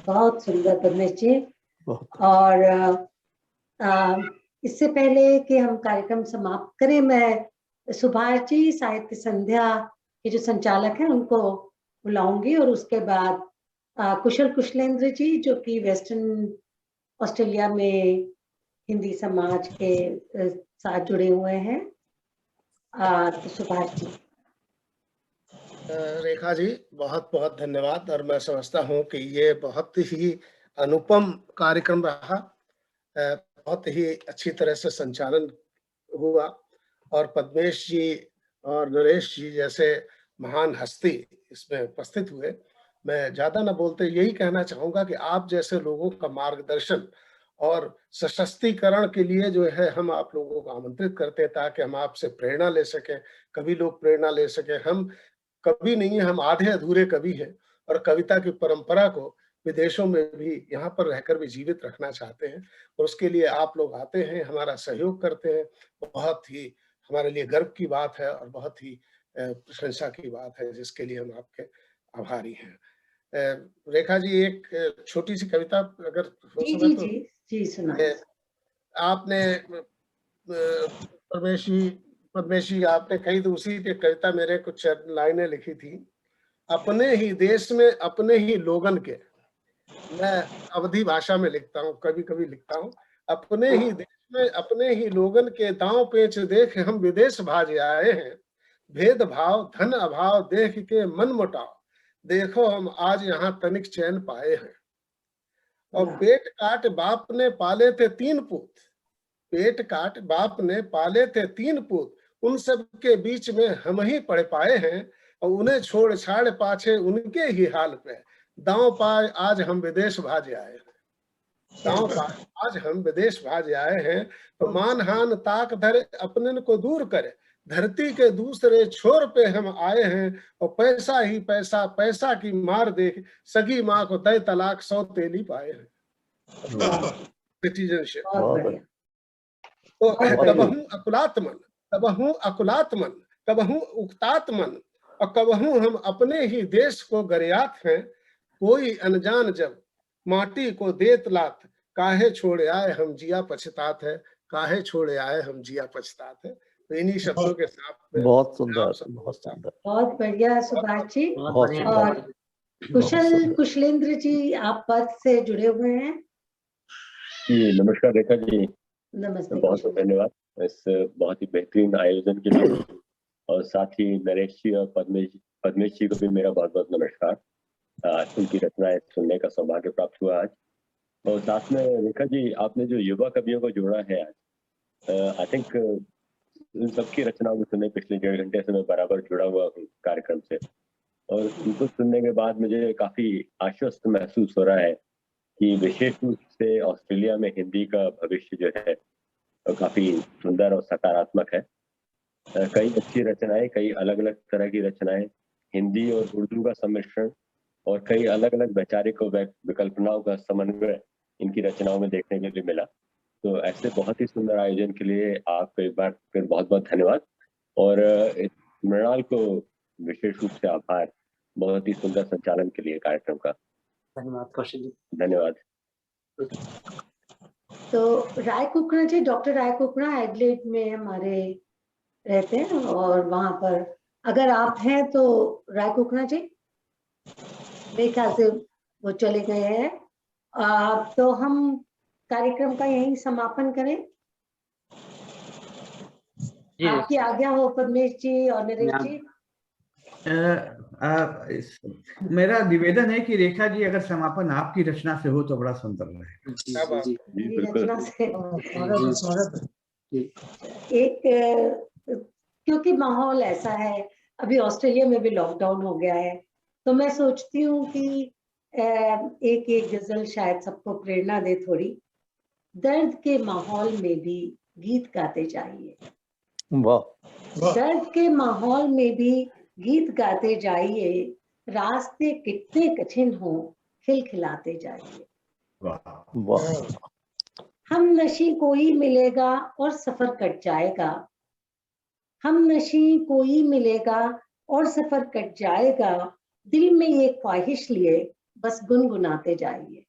बहुत सुंदर पद्मेश जी। और इससे पहले कि हम कार्यक्रम समाप्त करें, मैं सुभाष जी साहित्य संध्या के जो संचालक हैं उनको बुलाऊंगी और उसके बाद कुशल कुशलेंद्र जी जो कि वेस्टर्न ऑस्ट्रेलिया में हिंदी समाज के साथ जुड़े हुए हैं। तो सुभाष जी। रेखा जी बहुत बहुत धन्यवाद। और मैं समझता हूँ कि ये बहुत ही अनुपम कार्यक्रम रहा, बहुत ही अच्छी तरह से संचालन हुआ और पद्मेश जी और नरेश जी जैसे महान हस्ती इसमें उपस्थित हुए। मैं ज्यादा न बोलते यही कहना चाहूंगा कि आप जैसे लोगों का मार्गदर्शन और सशक्तिकरण के लिए जो है हम आप लोगों को आमंत्रित करते हैं ताकि हम आपसे प्रेरणा ले सकें, कवि लोग प्रेरणा ले सकें। हम कवि नहीं है, हम आधे अधूरे कवि हैं और कविता की परंपरा को विदेशों में भी यहाँ पर रहकर भी जीवित रखना चाहते हैं और उसके लिए आप लोग आते हैं, हमारा सहयोग करते हैं। बहुत ही हमारे लिए गर्व की बात है और बहुत ही प्रशंसा की बात है जिसके लिए हम आपके आभारी हैं। रेखा जी एक छोटी सी कविता अगर हो सके तो जी सुनाइए। आपने पद्मेश जी आपने कही तो उसी की कविता मेरे कुछ लाइनें लिखी थी। अपने ही देश में अपने ही लोगन के, मैं अवधी भाषा में लिखता हूँ, कभी कभी लिखता हूँ। अपने ही देश में अपने ही लोगन के दांव पेच देख हम विदेश भाज आए हैं। भेदभाव धन अभाव देख के मन मुटाव, देखो हम आज यहाँ तनिक चैन पाए हैं। और पेट काट बाप ने पाले थे 3 पूत, पेट काट बाप ने पाले थे 3 पूत, उन सब के बीच में हम ही पढ़ पाए हैं। और उन्हें छोड़ छाड़ पाछे उनके ही हाल पे, दांव पाए आज हम विदेश भाज आए हैं। दांव पाए आज हम विदेश भाज आए हैं। तो मान हान ताक धरे अपने को दूर करे, धरती के दूसरे छोर पे हम आए हैं। और पैसा ही पैसा पैसा की मार देख, सगी माँ को तय तलाक 100 तेली पाए हैं। सिटीजनशिप। तो कबहू अकुलात्मन, कबहू अकुलात्मन, कबहू उक्तात्मन, और कबहू हम अपने ही देश को गरियात हैं। कोई अनजान जब माटी को देत लात, काहे छोड़े आए हम जिया पछतात है, काहे छोड़े आए हम जिया पछतात है। तो इन्हीं शब्दों के साथ बहुत सुंदर, बहुत सुंदर, बहुत बढ़िया सुभाष जी। और कुशल कुशलेंद्र जी आप पद से जुड़े हुए हैं। जी नमस्कार रेखा जी, नमस्ते। बहुत बहुत धन्यवाद इस बहुत ही बेहतरीन आयोजन के लिए। और साथ ही नरेश जी और पद्मेश जी को भी मेरा बहुत बहुत नमस्कार। उनकी रचनाएं सुनने का सौभाग्य प्राप्त हुआ आज। और साथ में रेखा जी आपने जो युवा कवियों को जोड़ा है आज, आई थिंक उन सबकी रचनाओं को सुनने पिछले 1.5 घंटे से मैं बराबर जुड़ा हुआ हूँ कार्यक्रम से। और उनको सुनने के बाद मुझे काफी आश्वस्त महसूस हो रहा है कि विशेष रूप से ऑस्ट्रेलिया में हिंदी का भविष्य जो है तो काफी सुंदर और सकारात्मक है। कई अच्छी रचनाएं, कई अलग अलग तरह की रचनाएं, हिंदी और उर्दू का सम्मिश्रण और कई अलग अलग वैचारिक विकल्पनाओं का समन्वय इनकी रचनाओं में देखने के लिए मिला। तो ऐसे बहुत ही सुंदर आयोजन के लिए आपको एक बार फिर बहुत बहुत धन्यवाद। और मृणाल को विशेष रूप से आभार, बहुत ही सुंदर संचालन के लिए कार्यक्रम का। धन्यवाद कौशिक जी। धन्यवाद। तो राय कुकड़ा जी, डॉक्टर राय कुकड़ा एडलेड में हमारे रहते हैं और वहां पर अगर आप हैं तो राय कुकड़ा जी, मेरे ख्याल से वो चले गए हैं। तो हम कार्यक्रम का यहीं समापन करें। आपकी आज्ञा हो पद्मेश जी और नरेश जी। मेरा निवेदन है कि रेखा जी अगर समापन आपकी रचना से हो तो बड़ा सुंदर रहे। मेरी रचना से एक, क्योंकि माहौल ऐसा है, अभी ऑस्ट्रेलिया में भी लॉकडाउन हो गया है, तो मैं सोचती हूँ कि एक गजल शायद सबको प्रेरणा दे थोड़ी। दर्द के माहौल में भी गीत गाते जाइए, दर्द के माहौल में भी गीत गाते जाइए, रास्ते कितने कठिन हो खिलखिलाते जाइए। हम नशी कोई मिलेगा और सफर कट जाएगा, हम नशी कोई मिलेगा और सफर कट जाएगा, दिल में ये ख्वाहिश लिए बस गुनगुनाते जाइए,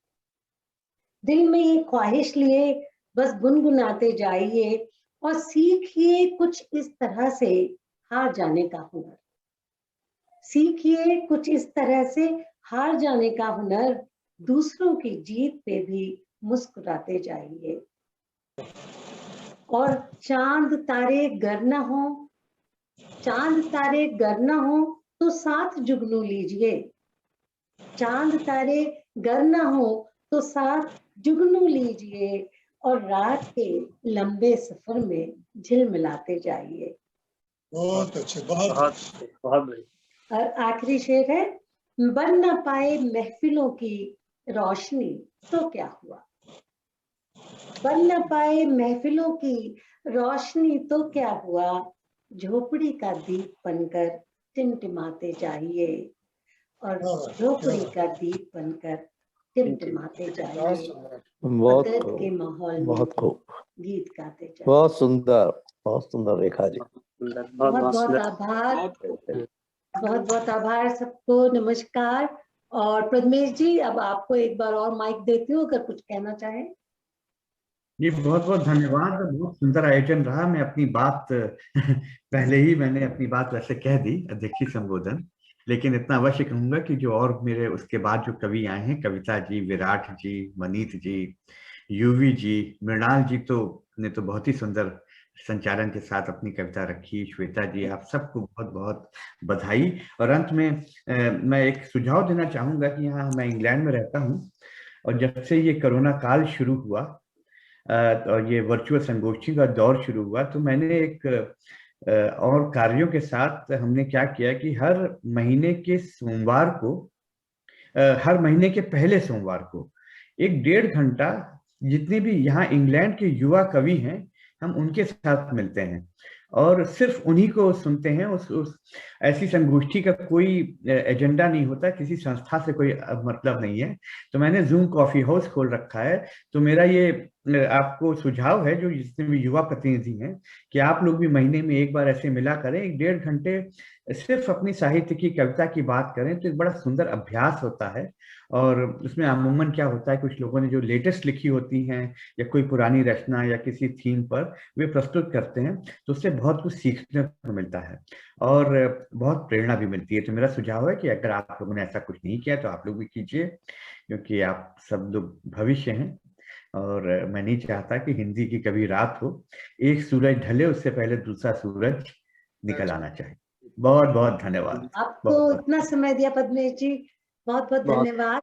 दिल में ये ख्वाहिश लिए बस गुनगुनाते जाइए, और सीखिए कुछ इस तरह से हार जाने का हुनर, सीखिए कुछ इस तरह से हार जाने का हुनर, दूसरों की जीत पे भी मुस्कुराते जाइए। और चांद तारे गर न हो, चांद तारे गर न हो तो साथ जुगनू लीजिए, चांद तारे गर न हो तो साथ जुगनू लीजिए, और रात के लंबे सफर में झिलमिलाते जाइए। बहुत अच्छे, बहुत बढ़िया। और आखिरी शेर है, बन न पाए महफिलों की रोशनी तो क्या हुआ, बन न पाए महफिलों की रोशनी तो क्या हुआ, झोपड़ी का दीप बनकर टिमटिमाते जाइए, और झोपड़ी का दीप बनकर टिमटिमाते जाइए, दर्द के माहौल में गीत गाते जाइए। बहुत सुंदर रेखा जी। बहुत बहुत आभार, बहुत बहुत आभार सबको। नमस्कार। और पद्मेश जी, अब आपको एक बार और माइक देती हूँ, अगर कुछ कहना चाहें। जी बहुत बहुत धन्यवाद, बहुत सुंदर आयोजन रहा। मैं अपनी बात पहले ही मैंने अपनी बात वैसे कह दी अध्यक्षीय संबोधन, लेकिन इतना अवश्य कहूंगा कि जो और मेरे उसके बाद जो कवि आए हैं, कविता जी, विराट जी, मनीत जी, यूवी जी, मृणाल जी ने तो बहुत ही सुंदर संचालन के साथ अपनी कविता रखी। श्वेता जी, आप सबको बहुत बहुत बधाई। और अंत में मैं एक सुझाव देना चाहूंगा कि यहाँ मैं इंग्लैंड में रहता हूँ, और जब से ये कोरोना काल शुरू हुआ और ये वर्चुअल संगोष्ठी का दौर शुरू हुआ, तो मैंने एक और कार्यों के साथ हमने क्या किया कि हर महीने के सोमवार को, हर महीने के पहले सोमवार को 1-1.5 घंटा जितने भी यहाँ इंग्लैंड के युवा कवि हैं, हम उनके साथ मिलते हैं और सिर्फ उन्हीं को सुनते हैं। उस ऐसी संगोष्ठी का कोई एजेंडा नहीं होता, किसी संस्था से कोई मतलब नहीं है। तो मैंने जूम कॉफी हाउस खोल रखा है। तो मेरा ये आपको सुझाव है, जो जितने भी युवा प्रतिनिधि हैं, कि आप लोग भी महीने में एक बार ऐसे मिला करें, 1-1.5 घंटे सिर्फ अपनी साहित्य की, कविता की बात करें, तो एक बड़ा सुंदर अभ्यास होता है। और उसमें अमूमन क्या होता है, कुछ लोगों ने जो लेटेस्ट लिखी होती हैं या कोई पुरानी रचना या किसी थीम पर वे प्रस्तुत करते हैं, तो उससे बहुत कुछ सीखने को मिलता है और बहुत प्रेरणा भी मिलती है। तो मेरा सुझाव है कि अगर आप लोगों ने ऐसा कुछ नहीं किया तो आप लोग भी कीजिए, क्योंकि आप सब लोग भविष्य हैं। और मैं नहीं चाहता कि हिंदी की कभी रात हो, एक सूरज ढले उससे पहले दूसरा सूरज निकल आना चाहिए। बहुत बहुत धन्यवाद। आपको इतना समय दिया पद्मेश जी, बहुत बहुत धन्यवाद।